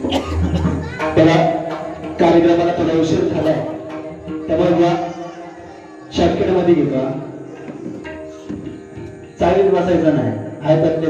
त्याला कार्यक्रमाला थोडा उशीर झालाय त्यामुळे या शॉर्टकट मध्ये घेतो चाळीत बसायचं नाही हाय तर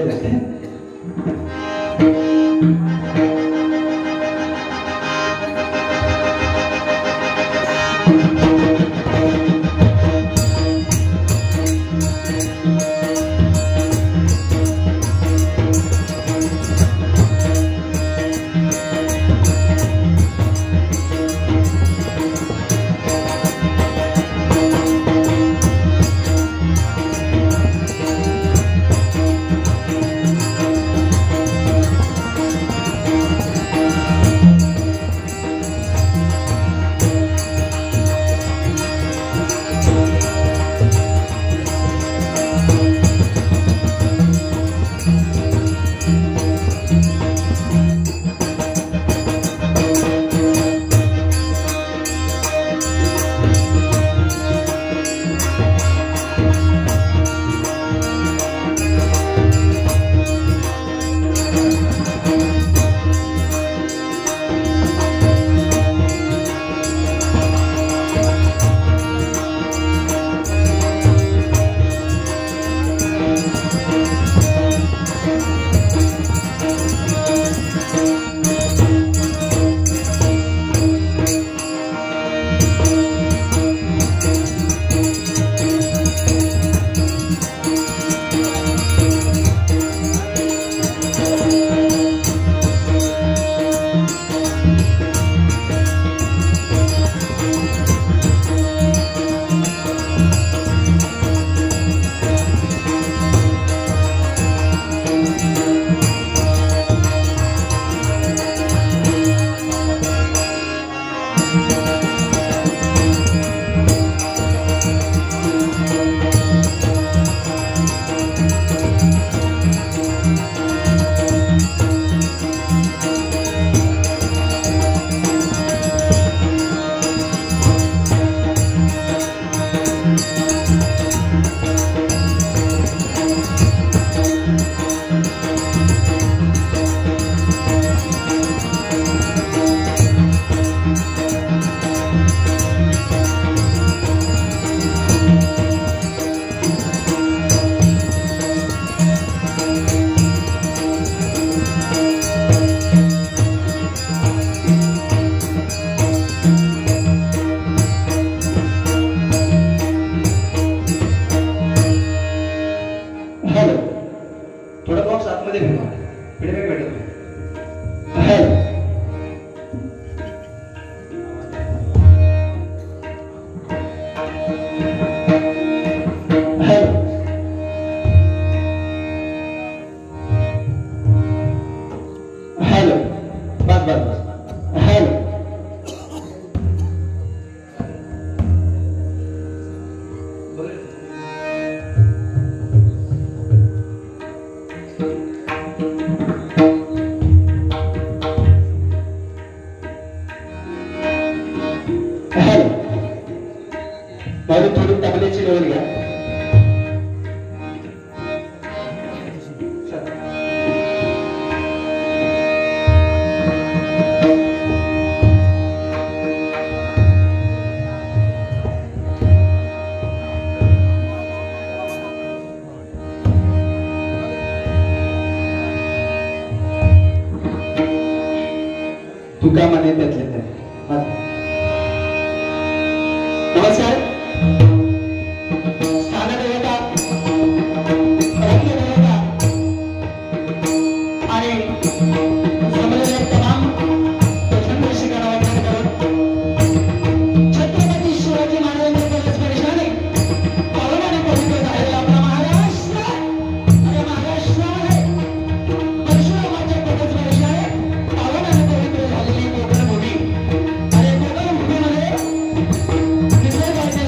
तुका माने त्यातले नमस्कार निसर्गाच्या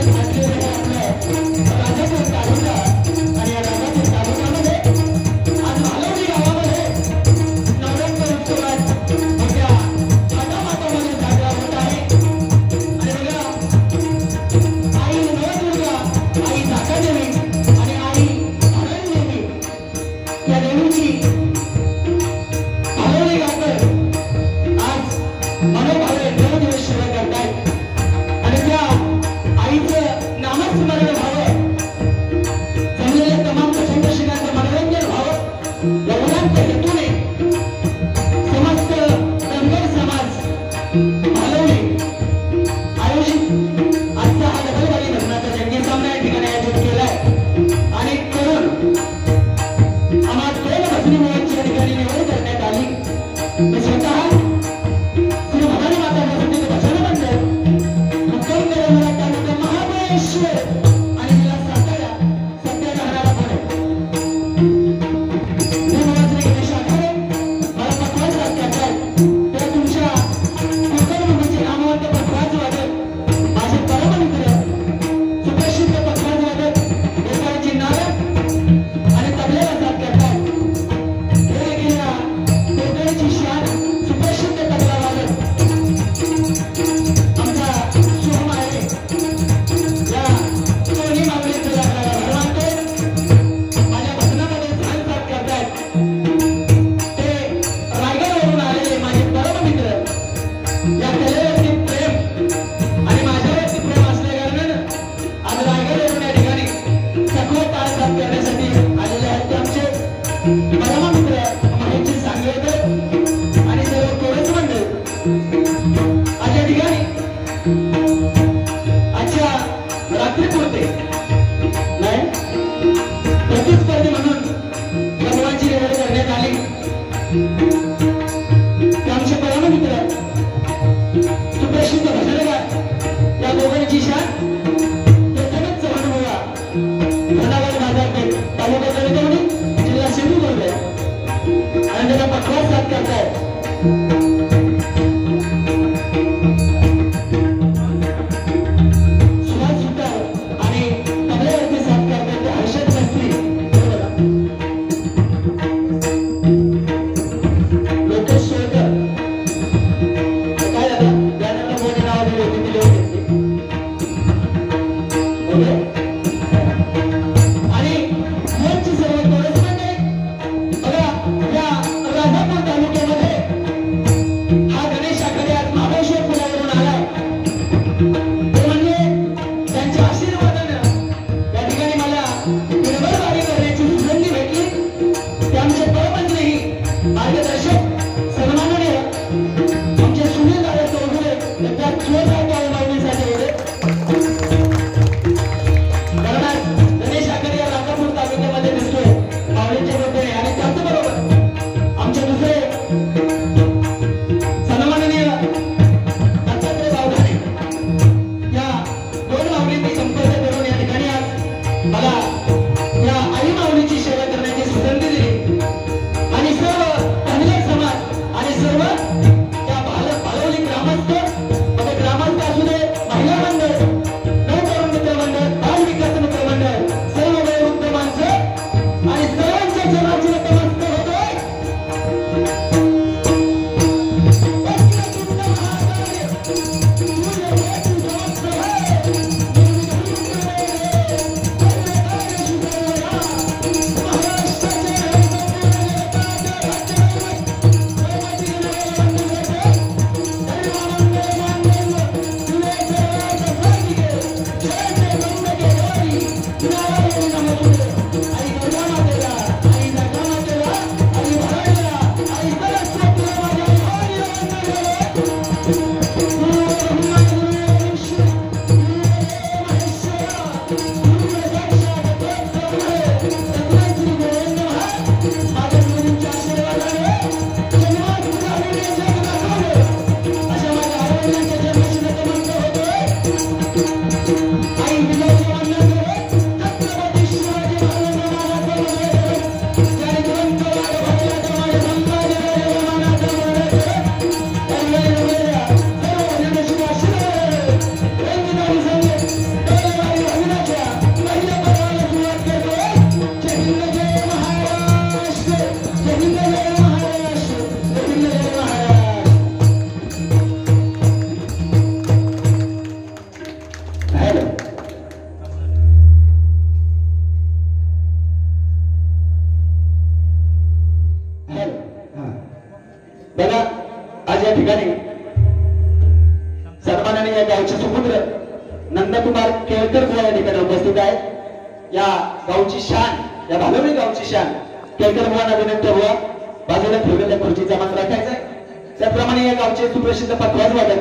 त्याप्रमाणे या गावचे सुप्रसिद्ध पखवाज वादक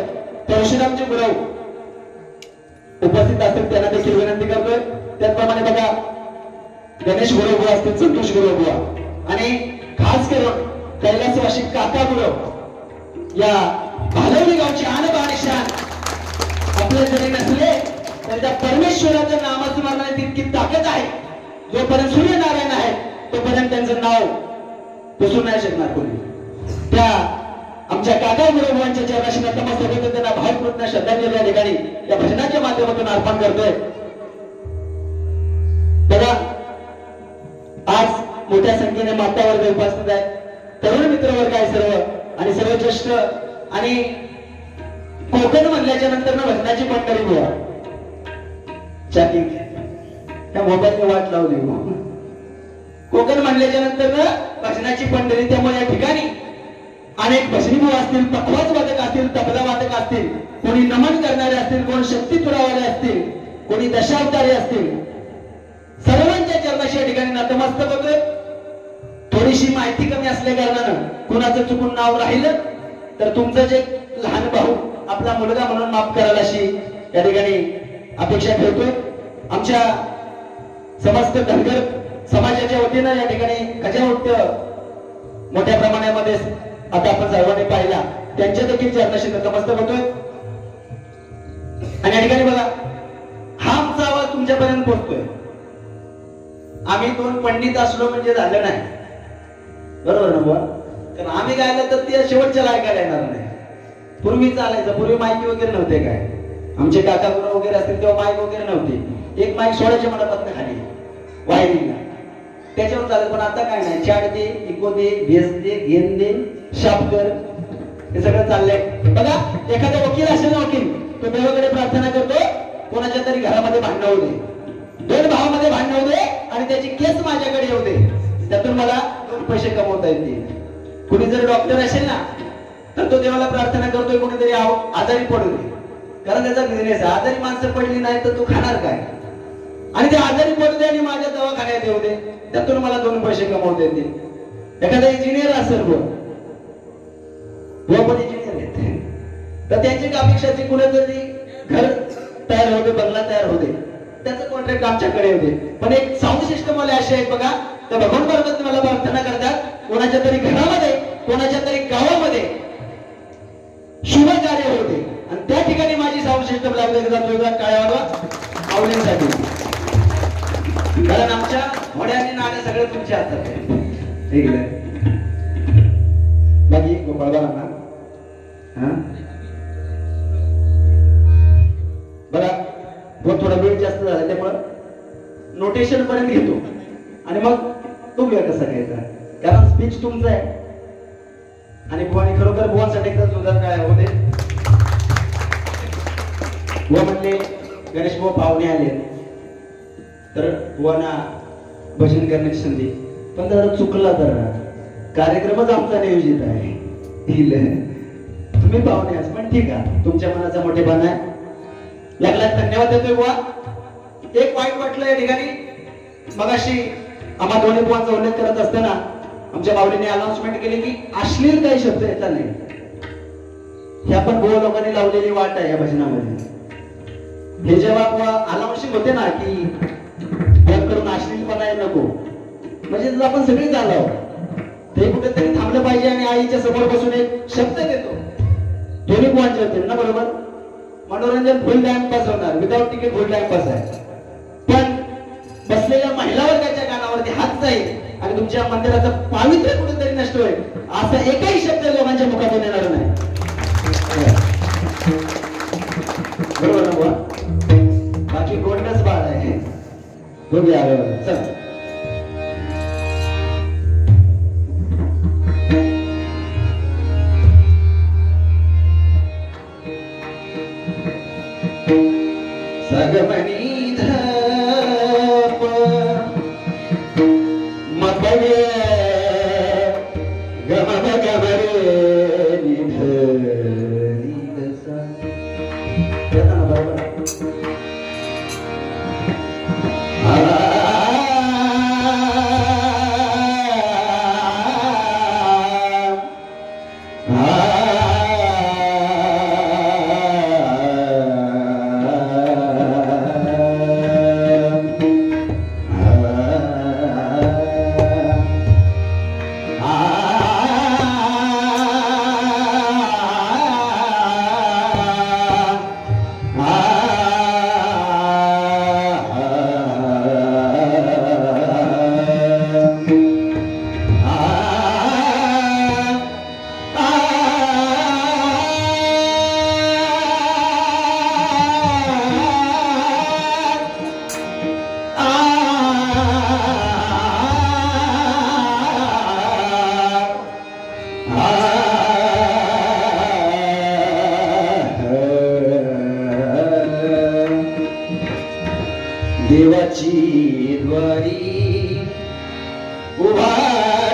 परशुरामचे गुरव उपस्थित असतील त्यांना देखील विनंती करतोय. त्याचप्रमाणे बघा गणेश गुरव असतील, संतोष गुरव आणि खास करून कैलासवासी काका गुरव या भालवली गावचे आणबाण शान आपले जरी नसले तर त्या परमेश्वराच्या नामस्मरणात इतकी ताकद आहे. जोपर्यंत सूर्यनारायण आहे तोपर्यंत त्यांचं नाव पुसू नाही शकणार कोणी. त्या आमच्या काका गुरुभावांच्या चरणाशी नतमस्तक होते, त्यांना भावपूर्ण श्रद्धांजली या ठिकाणी या भजनाच्या माध्यमातून अर्पण करतोय. बघा आज मोठ्या संख्येने माता वर्ग उपस्थित आहे, तरुण मित्र वर्ग आहे सर्व आणि सर्व ज्येष्ठ आणि कोकण म्हणल्याच्या नंतर ना भजनाची मंडळी बुवा चॅकिंग त्या मोबाईलने वाट लावली. कोकण म्हणल्याच्या नंतर ना भजनाची मंडळी, त्यामुळे या ठिकाणी अनेक भजनी बुवा असतील, पखवाज वादक असतील, तबला वादक असतील, कोणी नमन करणारे असतील, कोण शक्ती तुरावाले असतील, कोणी दशावतारी असतील, सर्वांच्या चरणाशी या ठिकाणी नतमस्तक होतोय. थोडीशी माहिती कमी असल्या कारणानं कुणाचं चुकून नाव राहिलं तर तुमचं जे लहान भाऊ आपला मुलगा म्हणून माफ करायला अशी या ठिकाणी अपेक्षा ठेवतोय. आमच्या समस्त धनगर समाजाच्या वतीनं या ठिकाणी गजावृत्य मोठ्या प्रमाणामध्ये आता आपण सर्वांनी पाहिला, त्यांच्या देखील चरणाशी नतमस्तक होतोय. आणि या ठिकाणी बघा हा आमचा आवाज तुमच्यापर्यंत पोहोचतोय. आम्ही दोन पंडित असलो म्हणजे झालं नाही, बरोबर ना बुवा? कारण आम्ही गायलं तर ते शेवटच्या ऐकायला येणार नाही. पूर्वी चालायचं, पूर्वी माहिती वगैरे नव्हते काय, आमचे काका गुरु वगैरे असतील तेव्हा माईक वगैरे नव्हते. एक माईक सोडायच्या मंडपात खाली वाहिनीला त्याच्यावर चालत. पण आता काय नाही, चाड दे, इको दे, भेस दे, घेन दे, शाप कर, हे सगळं चाललंय. बघा एखादा वकील असेल ना, वकील तो देवाकडे प्रार्थना करतो कोणाच्या तरी घरामध्ये भांडण होऊ दे, दोन भावामध्ये भांडण होऊ दे आणि त्याची केस माझ्याकडे येऊ दे, त्यातून मला दोन पैसे कमवता येतील. कुणी जर डॉक्टर असेल ना तर तो देवाला प्रार्थना करतोय कोणीतरी आजारी पडू दे, कारण त्याचा बिझनेस आहे. आजारी माणसं पडली नाही तर तू खाणार काय, आणि ते आजारी पडू दे आणि माझ्या दवाखान्यात येऊ दे, त्यातून मला दोन पैसे कमवता येतील. एखादा इंजिनियर असेल पण इंजिनियर येते तर त्यांची अपेक्षाची कुणीतरी घर तयार होते, बंगला तयार होते, त्याचं कॉन्ट्रॅक्ट आमच्याकडे होते. पण एक साऊंड सिस्टम वाले असे आहेत बघा, त्या भगवान परमेश्वर मला प्रार्थना करतात कोणाच्या तरी घरामध्ये, कोणाच्या तरी गावामध्ये शुभ कार्य होते आणि त्या ठिकाणी माझी साऊंड सिस्टम लागली काळ्यावाला आवडीसाठी. कारण आमच्या घोड्याने नाणे सगळे तुमच्या हातात आहे. बाकी गोपाळ ना बघा थोडा वेळ जास्त झाला त्यामुळं नोटेशन पर्यंत घेतो आणि मग बघूया कसं घ्यायचा, कारण स्पीच तुमचं आहे. आणि बुवानी खरोखर बुवांसाठी एकदा सुधार काय होते. बुवा म्हणले गणेश बुवा पाहुणे आले तर बुवांना भजन करण्याची संधी, पण जरा चुकला तर कार्यक्रमच आमचा नियोजित आहे, तुम्ही पाहुणे आज पण ठीक आहे, तुमच्या मनाचा मोठेपणा आहे, लागला धन्यवाद देतोय बुवा. एक वाईट वाटलं या ठिकाणी मगाशी आम्हा दोन्ही बुवांचा उल्लेख करत असताना आमच्या माऊलीने अनाउन्समेंट केली की अश्लील काही शब्द येतात नाही. हे आपण बुवा लोकांनी लावलेली वाट आहे या भजनामध्ये. हे जेव्हा बुवा अनाउन्सिंग होते ना की करून अश्लीलपणा नको, म्हणजे आपण सगळी झालो ते कुठेतरी थांबलं पाहिजे आणि आईच्या समोर बसून एक शब्द देतो दोन्ही बुवांचे होते ना, बरोबर. मनोरंजन फुल टाइमपास होणार, विदाउट तिकीट फुल टाइमपास आहे, पण बसलेल्या महिला वर्गाच्या कानावरती हात जाईल आणि तुमच्या मंदिराचं पावित्र्य कुठेतरी नष्ट होईल असा एकही शब्द लोकांच्या मुखातून येणार नाही, बरोबर ना बुवा? बाकी गोंडच बाळ आहे. बघूया चल सगमणी धप मपगे गम गमरे निध निधसा येताना बरोबर देवाची द्वारी उभा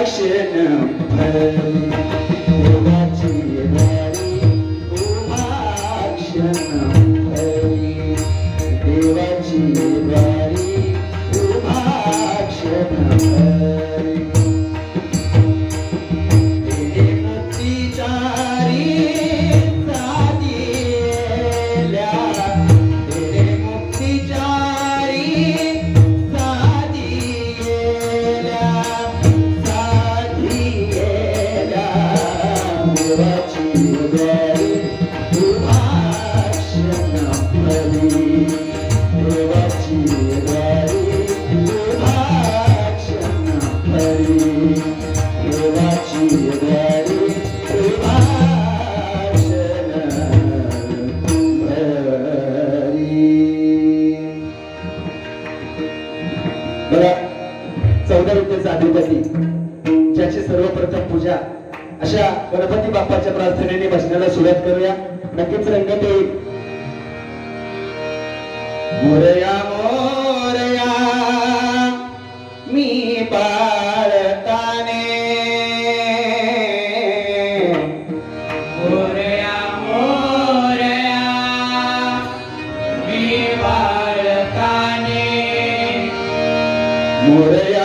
क्षण भरी, देवाची द्वारी उभा क्षण भरी, देवाची द्वारी उभा क्षण भरी. ज्याची सर्वप्रथम पूजा अशा गणपती बाप्पाच्या प्रार्थनेने बसण्याला सुरुवात करूया. नक्कीच रंगत येईल. मोरया मोरया मी बाळताने, मोरया मोरया मी बाळताने, मोरया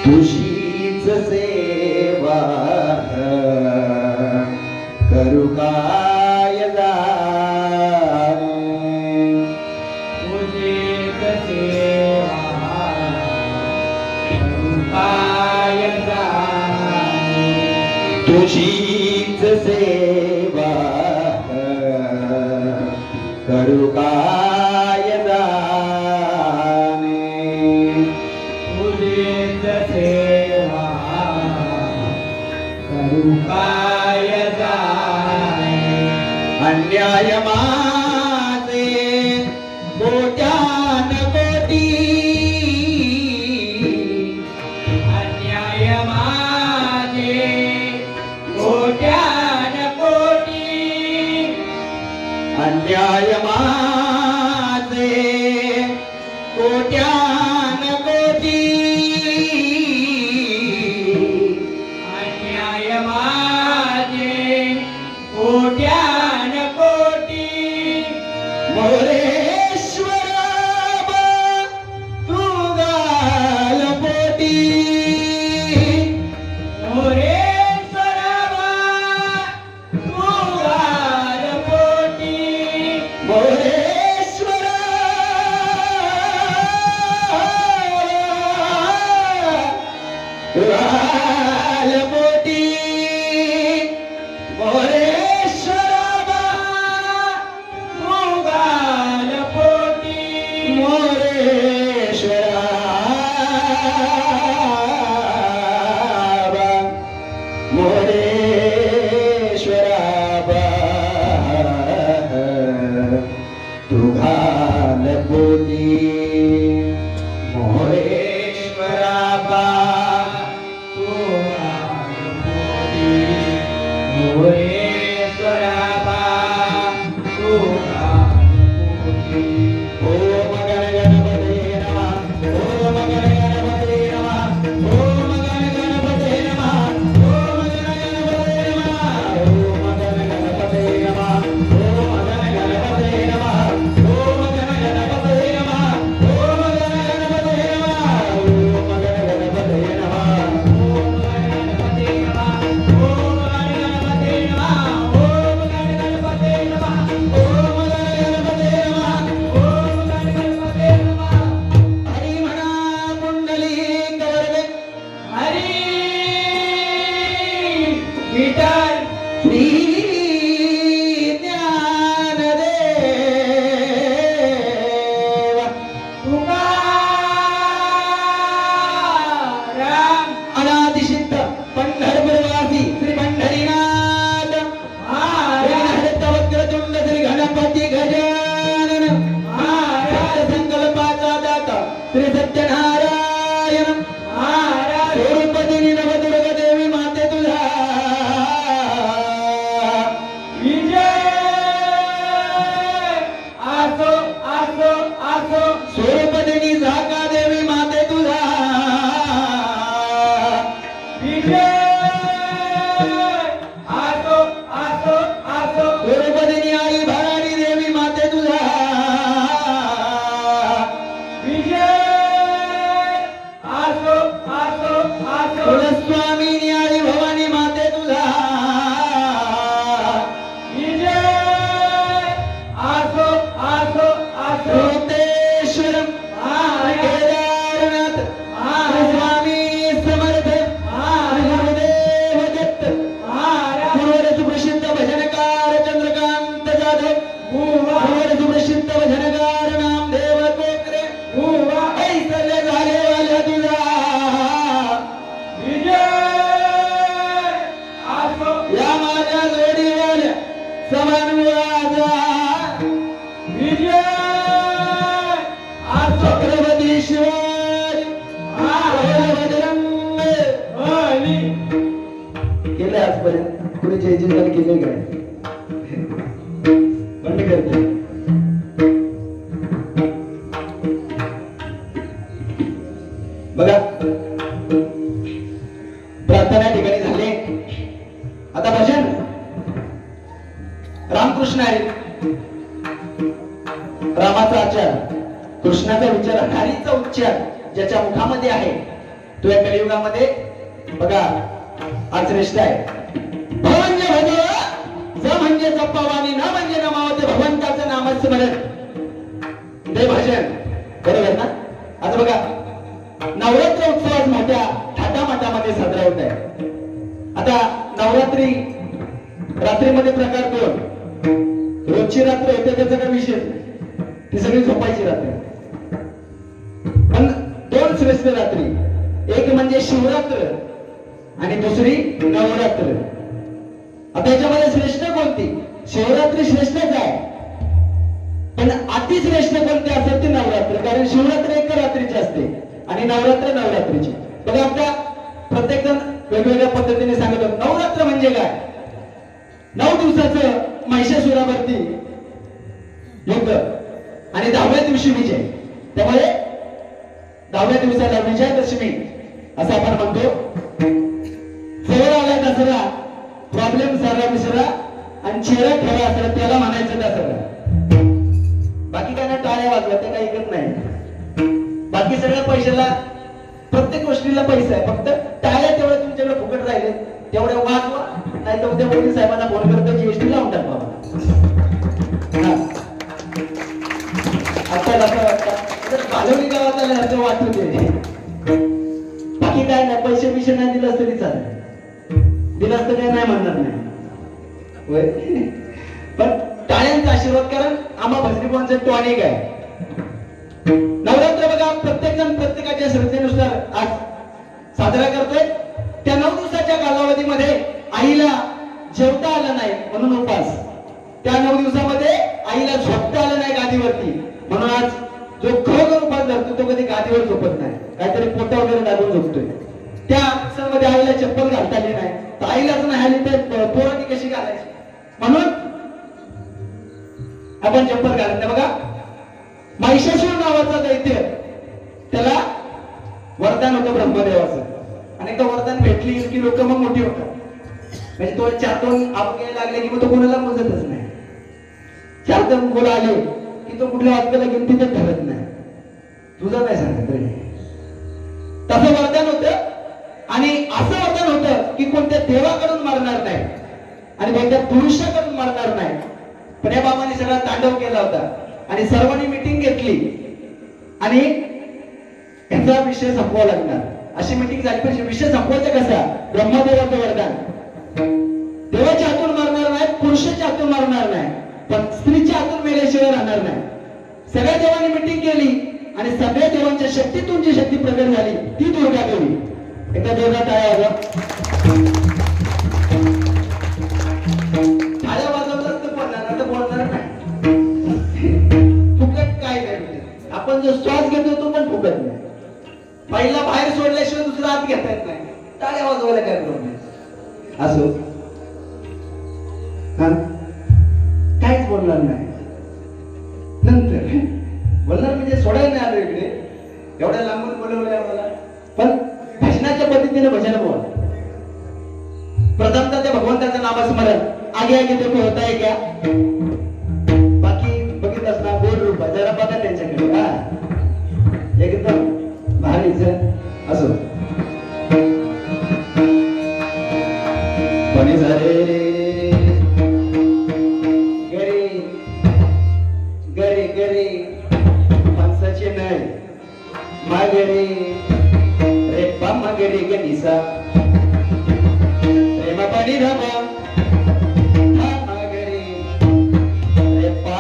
तुझीच सेवा करू काय जाणे, तुझीच सेवा करू काय जाणे, तुझीच सेवा करू काय जाणे, तुझीच सेवा करू काय जाणे. अन्याय माझे कोट्यान कोटी, अन्याय माझे कोट्यान कोटी, अन्याय माझे कोट्यान कोटी, अन्याय माझे कोट्यान कोटी. मोरेश्वरा तू गालपोटी, मोरेश्वरा तू गालपोटी, मोरेश्वरा गालपोटी, मोरेश्वरा तू गालपोटी, मोरेश्वरा मोरेश्वरा तू गालपोटी, मोरेश्वरा तू गालपोटी, मोरेश्वरा तू गालपोटी. ओम गणपते नमः, ओम गणपते नमः, ओम गणपते नमः, ओम गणपते नमः, ओम गणपते नमः, ओम गणपते नमः, ओम गणपते नमः, ओम गणपते नमः, ओम गणपते नमः, ओम गणपते नमः, ओम गणपते नमः, ओम गणपते नमः, ओम गणपते नमः, ओम गणपते नमः. हरी म्हणा पुंडलिक वरदे, हरी विठ्ठल श्री ज्ञानदेव तुकाराम अनादिसिद्ध पंढरपूरवासी श्री पंढरीनाथ महाराज. वक्रतुंड श्री गणपती गजानन सुप्रसिद्ध भजनकार नामदेव कोकरे ऐसले झाले वाल्या तुझा या माझ्या जोडीवाल्या समान मुळाचा छत्रपती शिवाजी केले आजपर्यंत कुणी जय जयकार केले काय बंद करते बघा प्रार्थना ठिकाणी झाले आता भजन रामकृष्ण आहे रामाचा आचार कृष्णाचा विचार हरीचा उच्चार ज्याच्या मुखामध्ये आहे तो या कलियुगामध्ये बघा आज श्रेष्ठ आहे भवन्य भज ज म्हणजे जपावानी न म्हणजे नमावते भगवंताचं नामस्मरण ते भजन बरोबर ना आता बघा नवरात्र उत्सव आज मोठ्या थाटामाटामध्ये साजरा होत आहे आता नवरात्री रात्रीमध्ये प्रकार दोन रोजची रात्र होते त्याचा काय विषय ती सगळी झोपायची रात्र पण दोन श्रेष्ठ रात्री एक म्हणजे शिवरात्र आणि दुसरी नवरात्र आता याच्यामध्ये श्रेष्ठ कोणती शिवरात्री श्रेष्ठच आहे पण अति श्रेष्ठ कोणते असेल ते नवरात्र कारण शिवरात्र एका रात्रीची असते आणि नवरात्र नवरात्रीची बघा आता प्रत्येक जण वेगवेगळ्या पद्धतीने सांगत होत नवरात्र म्हणजे काय 9 दिवसाचं महिषासुरावरती युद्ध आणि 10व्या दिवशी विजय त्यामुळे 10व्या दिवसाला विजयादशमी असं आपण म्हणतो जवळ आला दसरा प्रॉब्लेम सारा विसरा आणि चेहरा ठेवा असला त्याला म्हणायचं दसरा बाकी काय ना टाळ्या वाजवा ते काही ऐकत नाही बाकी सगळ्या पैशाला प्रत्येक गोष्टीला पैसा आहे फक्त टाळ्या तेवढ्या तुमच्याकडे फुकट राहिले तेवढ्या वाजवा नाही तर उद्या मोदी साहेबांना फोन करतो जीएसटी लावून टाका आता असं वाटतं भालवणी गावात आल्यासारखं वाटू दे बाकी काय नाही पैसे बिशे नाही दिलं तरी चालेल दिलं असतं काय नाही म्हणणार नाही होय पण टाळ्यांचा आशीर्वाद कारण आम्हा भजनीपणाचं टॉनिक आहे नवरात्र बघा प्रत्येक जण प्रत्येकाच्या श्रद्धेनुसार आज साजरा करतोय त्या 9 दिवसाच्या कालावधीमध्ये आईला जेवता आलं नाही म्हणून उपास त्या 9 दिवसामध्ये आईला झोपता आलं नाही गादीवरती म्हणून आज जो खरोखर उपास धरतो तो कधी गादीवर झोपत नाही काहीतरी पोटा वगैरे दाबून झोपतोय त्या सणामध्ये आईला चप्पल घालता आली नाही तर आईलाच नाही आली तर पोरांनी कशी घालायची म्हणून आपण चप्पल घालत नाही बघा महिषासुर नावाचा दैत्य त्याला वरदान होतं ब्रह्मदेवाचं आणि एकदा वरदान भेटली की लोक मग मोठी होतात म्हणजे तो 4-2 आपल्याला लागले की मग तो कोणाला मोजतच नाही 4 मुलं आले की तो कुठल्या वाक्याला गिनतीतच ठरत नाही तुझं नाही सांगत तसं वरदान होतं आणि असं वरदान होतं की कोणत्या देवाकडून मारणार नाही आणि कोणत्या पुरुषाकडून मारणार नाही पण या बाबांनी सगळा तांडव केला होता आणि सर्वांनी मीटिंग घेतली आणि याचा विषय संपवावा लागणार अशी मीटिंग झाली पाहिजे विषय संपवायचा कसा ब्रह्मदेवाचं वरदान देवाच्या हातून मारणार नाही पुरुषाच्या हातून मारणार नाही पण स्त्रीच्या हातून मेल्याशिवाय राहणार नाही सगळ्या देवांनी मीटिंग केली आणि सगळ्या देवांच्या शक्तीतून जी शक्ती प्रगट झाली ती दुर्गा देवी एकदा जोरात टाळ्या वाजवलाच तर पडणार आता बोलणार नाही फुकट काय नाही आपण जो श्वास घेतो तो पण फुकट नाही पहिला बाहेर सोडल्याशिवाय दुसरा आत घेता येत नाही टाळ्या वाजवायला काय प्रॉब्लेम असो काहीच बोलणार नाही नंतर बोलणार म्हणजे सोडायला नाही आलो इकडे एवढ्या लांबून बोलवलंय आम्हाला पण भजनाच्या पद्धतीने भजन बोल प्रथमतः त्या भगवंताचं नामस्मरण आगे आगे ते होत आहे क्या बाकी बघितलंच ना गोड रूप जरा बघा त्यांच्याकडे हा एकदम भारीच असो बने झाले गरे गरे गरे माणसाचे नाही मागरे रे पामा गरे गणिसा प्रेमा पाणी धामा मागरे रे पा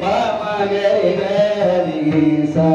मा गे रे सा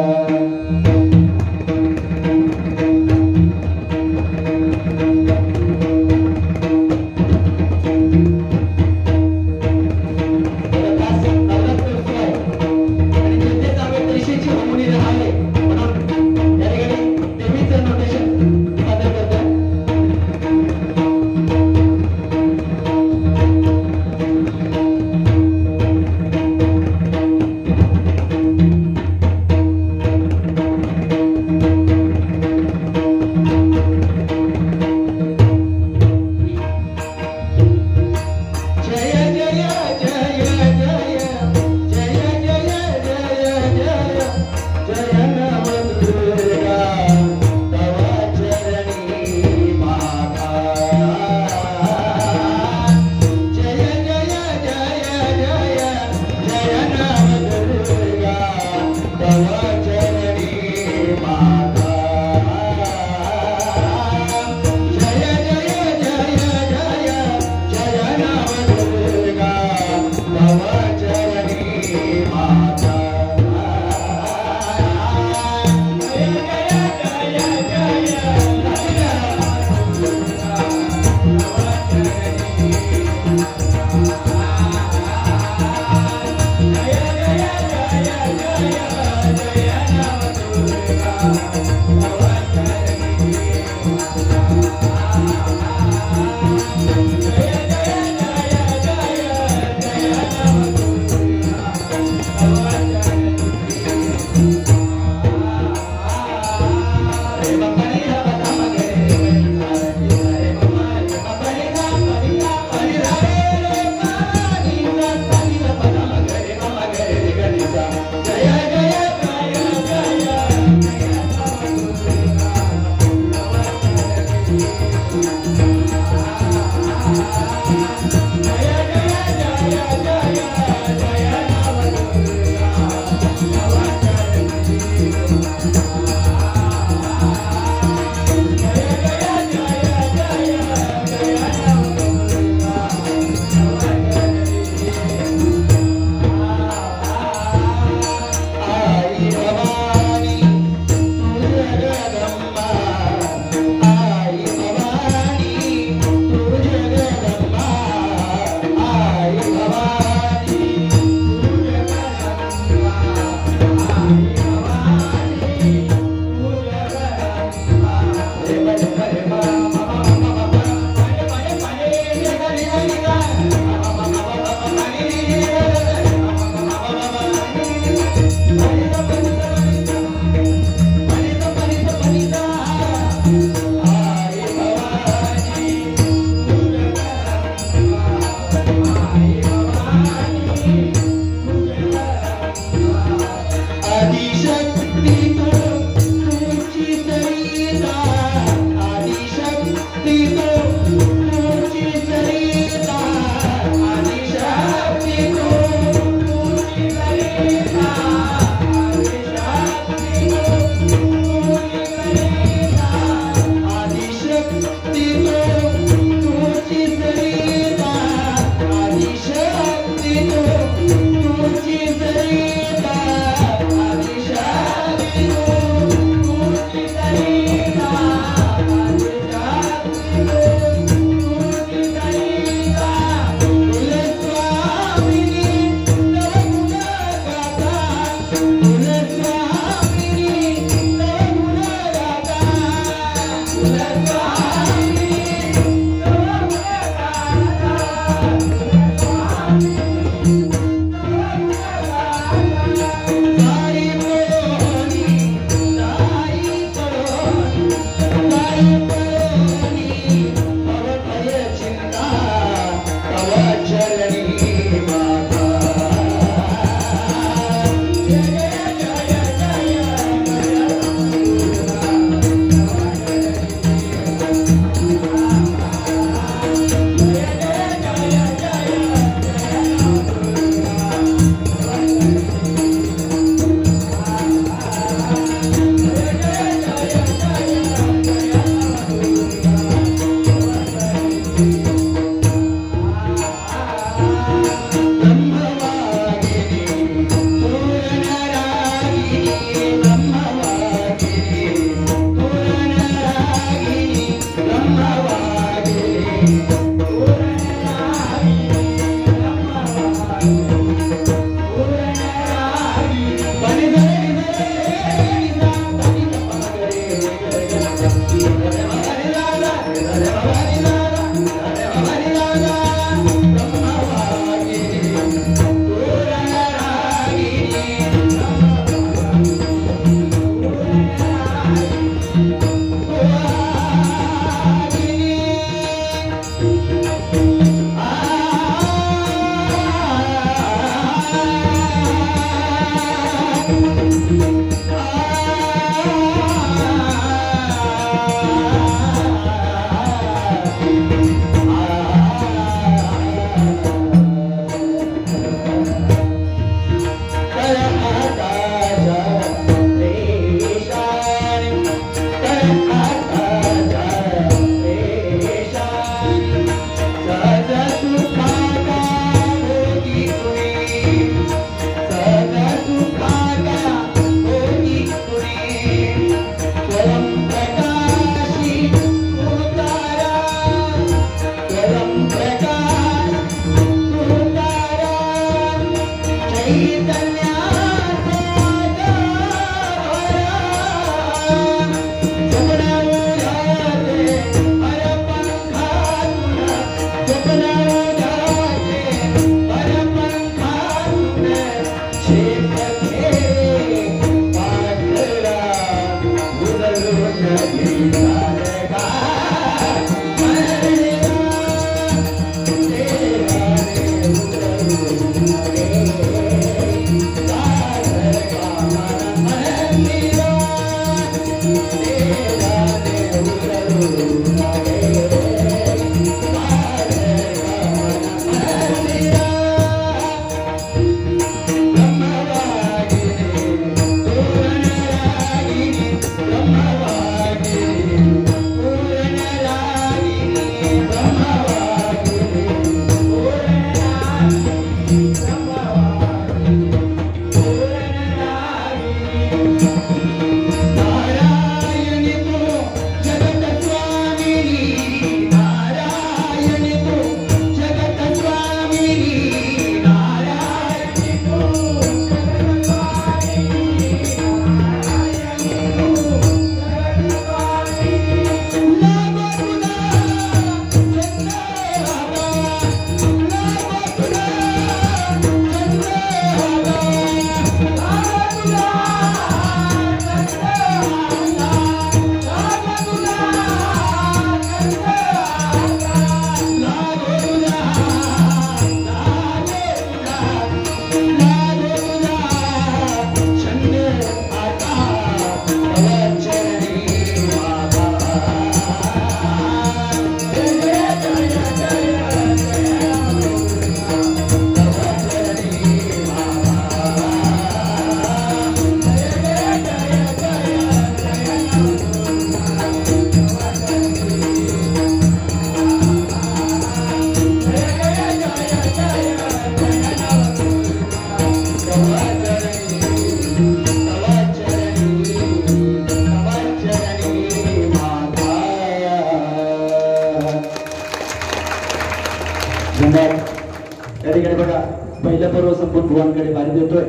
त्या ठिकाणी बघा पहिलं पर्व संपून भुवनकडे बारी देतोय.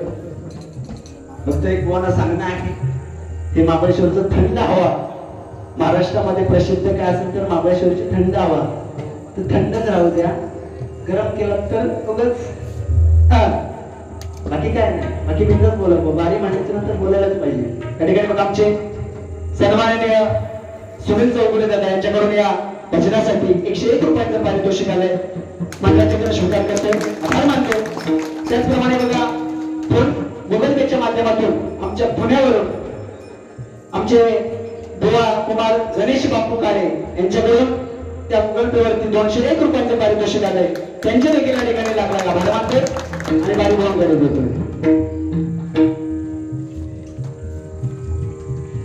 फक्त एक भुवाना सांगणं आहे ते महाबळेश्वरचं थंड हवा महाराष्ट्रामध्ये प्रसिद्ध काय असेल तर महाबळेश्वरची थंड हवा तर थंडच राहू द्या. गरम केलं तर उगाच बाकी काय नाही बाकी बिंदास बोला. बारी म्हणायचं नंतर बोलायलाच पाहिजे. त्या ठिकाणी बघा आमचे सन्माननीय सुनील चौगुले दादा यांच्याकडून या भजनासाठी 101 रुपयाचं पारितोषिक आलंय. मंडळाचे स्वीकार करते आभार मानते. त्याचप्रमाणे बघा फोन गुगल पेच्या माध्यमातून आमच्या पुण्यावरून आमचे बुवा कुमार गणेश बापू काळे यांच्याकडून त्या गुगल पे वरती 201 रुपयाचं पारितोषिक आलंय. त्यांच्या देखील या ठिकाणी लागला आभार मानते आणि बारी बोलून करत होतो.